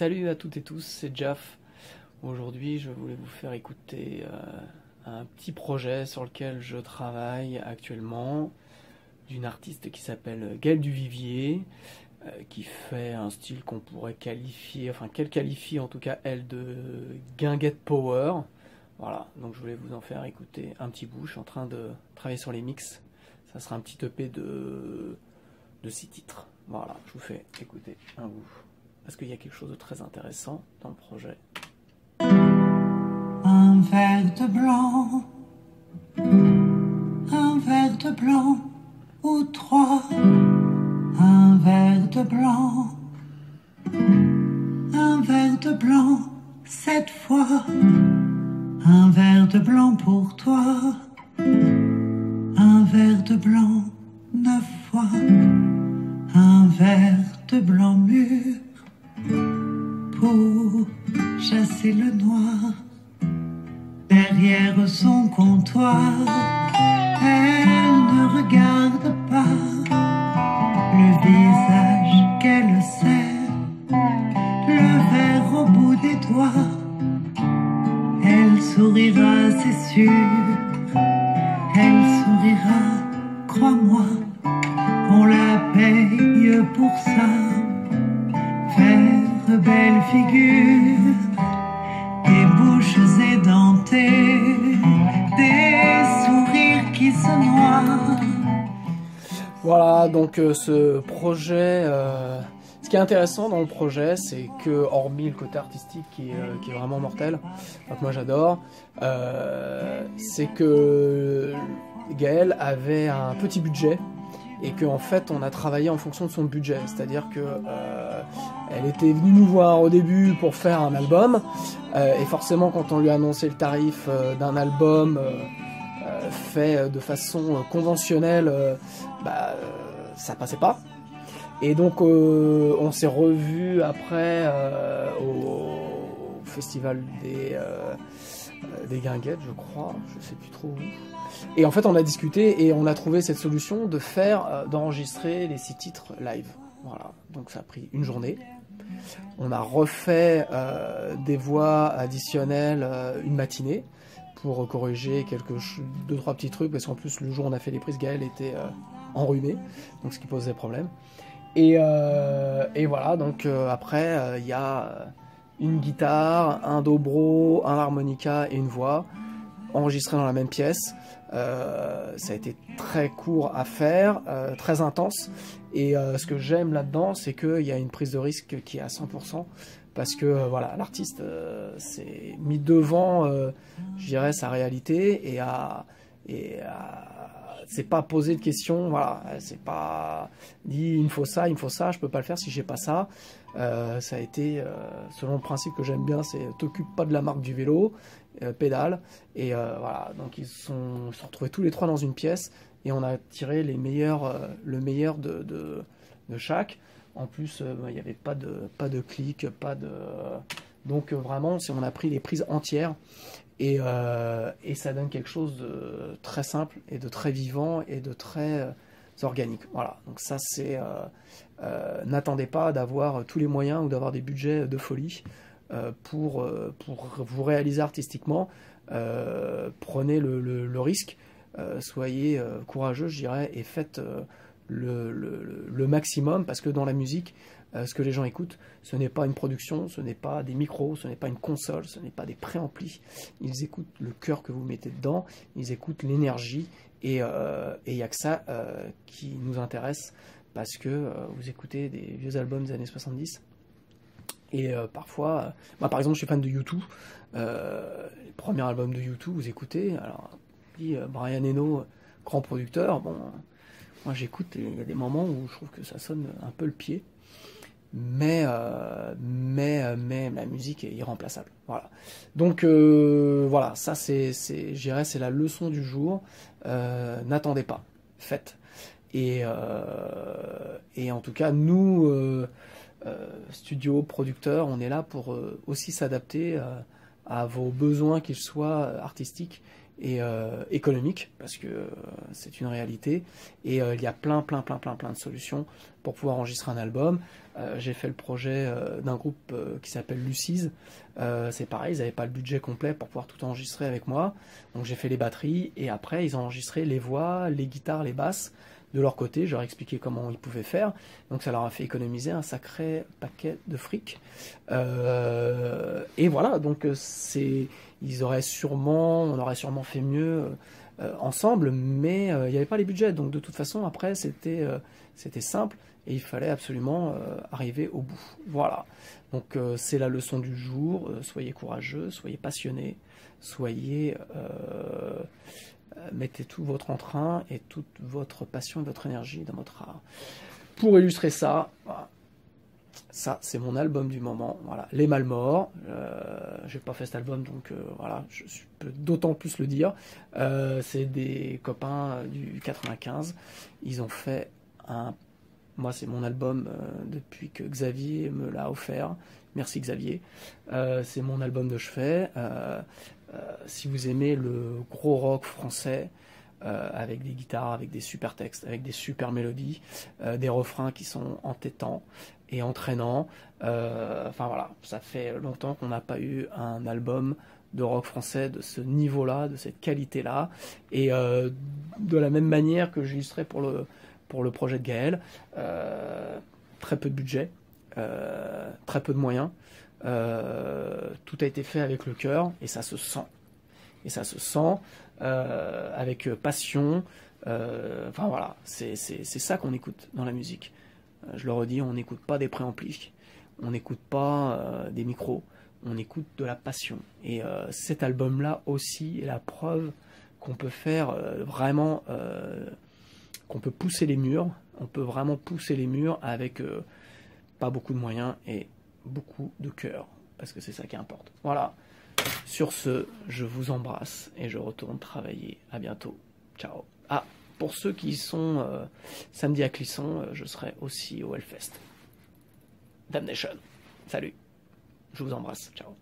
Salut à toutes et tous, c'est Jaff. Aujourd'hui, je voulais vous faire écouter un petit projet sur lequel je travaille actuellement, d'une artiste qui s'appelle Gaëlle Duvivier, qui fait un style qu'on pourrait qualifier, enfin qu'elle qualifie en tout cas elle de guinguette power. Voilà, donc je voulais vous en faire écouter un petit bout. Je suis en train de travailler sur les mix. Ça sera un petit EP de 6 titres. Voilà, je vous fais écouter un bout. Parce qu'il y a quelque chose de très intéressant dans le projet. Un verre de blanc, un verre de blanc ou trois, un verre de blanc, un verre de blanc 7 fois, un verre de blanc pour toi, un verre de blanc 9 fois, un verre de blanc mûr pour chasser le noir. Derrière son comptoir, elle ne regarde pas le visage qu'elle sert, le verre au bout des doigts. Elle sourira, c'est sûr, elle sourira, crois-moi, on la paye pour ça. Faire belle figure, des bouches édentées, des sourires qui se noient. Voilà, donc ce projet, ce qui est intéressant dans le projet, c'est que, hormis le côté artistique qui est vraiment mortel, que moi j'adore, c'est que Gaëlle avait un petit budget, et qu'en fait on a travaillé en fonction de son budget, c'est-à-dire que elle était venue nous voir au début pour faire un album, et forcément quand on lui a annoncé le tarif d'un album fait de façon conventionnelle, ça passait pas. Et donc on s'est revu après au festival des Guinguettes, je crois, je sais plus trop où. Et en fait on a discuté et on a trouvé cette solution de d'enregistrer les 6 titres live. Voilà, donc ça a pris une journée. On a refait des voix additionnelles une matinée pour corriger 2-3 petits trucs, parce qu'en plus le jour où on a fait les prises, Gaëlle était enrhumée, donc ce qui posait problème. Et voilà, donc après il y a une guitare, un dobro, un harmonica et une voix enregistrés dans la même pièce. Ça a été très court à faire, très intense, et ce que j'aime là-dedans, c'est qu'il y a une prise de risque qui est à 100%, parce que voilà, l'artiste s'est mis devant, je dirais, sa réalité, c'est pas posé de questions, voilà, c'est pas dit il me faut ça, je peux pas le faire si j'ai pas ça. Ça a été, selon le principe que j'aime bien, c'est t'occupe pas de la marque du vélo, pédale, et voilà, donc ils se sont retrouvés tous les trois dans une pièce, et on a tiré le meilleur de chaque. En plus, il n'y avait pas de clic, donc vraiment, on a pris les prises entières, et ça donne quelque chose de très simple, et de très vivant, et de très organique. Voilà, donc ça c'est... n'attendez pas d'avoir tous les moyens ou d'avoir des budgets de folie pour vous réaliser artistiquement. Prenez le risque, soyez courageux, je dirais, et faites le maximum, parce que dans la musique, ce que les gens écoutent, ce n'est pas une production, ce n'est pas des micros, ce n'est pas une console, ce n'est pas des préamplis. Ils écoutent le cœur que vous mettez dedans, ils écoutent l'énergie, et il n'y a que ça qui nous intéresse, parce que vous écoutez des vieux albums des années 70, et parfois, moi par exemple je suis fan de U2, les premiers albums de U2, vous écoutez, alors Brian Eno, grand producteur, bon, moi j'écoute, il y a des moments où je trouve que ça sonne un peu le pied, mais la musique est irremplaçable. Voilà. Donc voilà, ça je dirais, c'est la leçon du jour. N'attendez pas, faites. Et en tout cas, nous, studio, producteurs, on est là pour aussi s'adapter à vos besoins, qu'ils soient artistiques et économique, parce que c'est une réalité, et il y a plein de solutions pour pouvoir enregistrer un album. J'ai fait le projet d'un groupe qui s'appelle Lucize. C'est pareil, ils n'avaient pas le budget complet pour pouvoir tout enregistrer avec moi, donc j'ai fait les batteries, et après ils ont enregistré les voix, les guitares, les basses de leur côté. Je leur ai expliqué comment ils pouvaient faire, donc ça leur a fait économiser un sacré paquet de fric. Et voilà, donc on aurait sûrement fait mieux ensemble, mais il n'y avait pas les budgets, donc de toute façon après c'était simple, et il fallait absolument arriver au bout. Voilà, donc c'est la leçon du jour. Soyez courageux, soyez passionnés, mettez tout votre entrain et toute votre passion et votre énergie dans votre art. Pour illustrer ça, voilà. Ça, c'est mon album du moment. Voilà, Les Malmorts. J'ai pas fait cet album, donc voilà, je peux d'autant plus le dire. C'est des copains du 95. Ils ont fait moi, c'est mon album depuis que Xavier me l'a offert. Merci Xavier. C'est mon album de chevet. Si vous aimez le gros rock français, avec des guitares, avec des super textes, avec des super mélodies, des refrains qui sont entêtants et entraînants. Enfin voilà, ça fait longtemps qu'on n'a pas eu un album de rock français de ce niveau-là, de cette qualité-là, et de la même manière que j'illustrais pour le projet de Gaël, très peu de budget, très peu de moyens, tout a été fait avec le cœur, et ça se sent. Et ça se sent avec passion. Enfin voilà, c'est ça qu'on écoute dans la musique. Je le redis, on n'écoute pas des préamplis, on n'écoute pas des micros, on écoute de la passion. Et cet album-là aussi est la preuve qu'on peut faire vraiment, qu'on peut pousser les murs. On peut vraiment pousser les murs avec pas beaucoup de moyens et beaucoup de cœur, parce que c'est ça qui importe. Voilà. Sur ce, je vous embrasse et je retourne travailler. À bientôt. Ciao. Ah, pour ceux qui sont samedi à Clisson, je serai aussi au Hellfest. Damnation. Salut. Je vous embrasse. Ciao.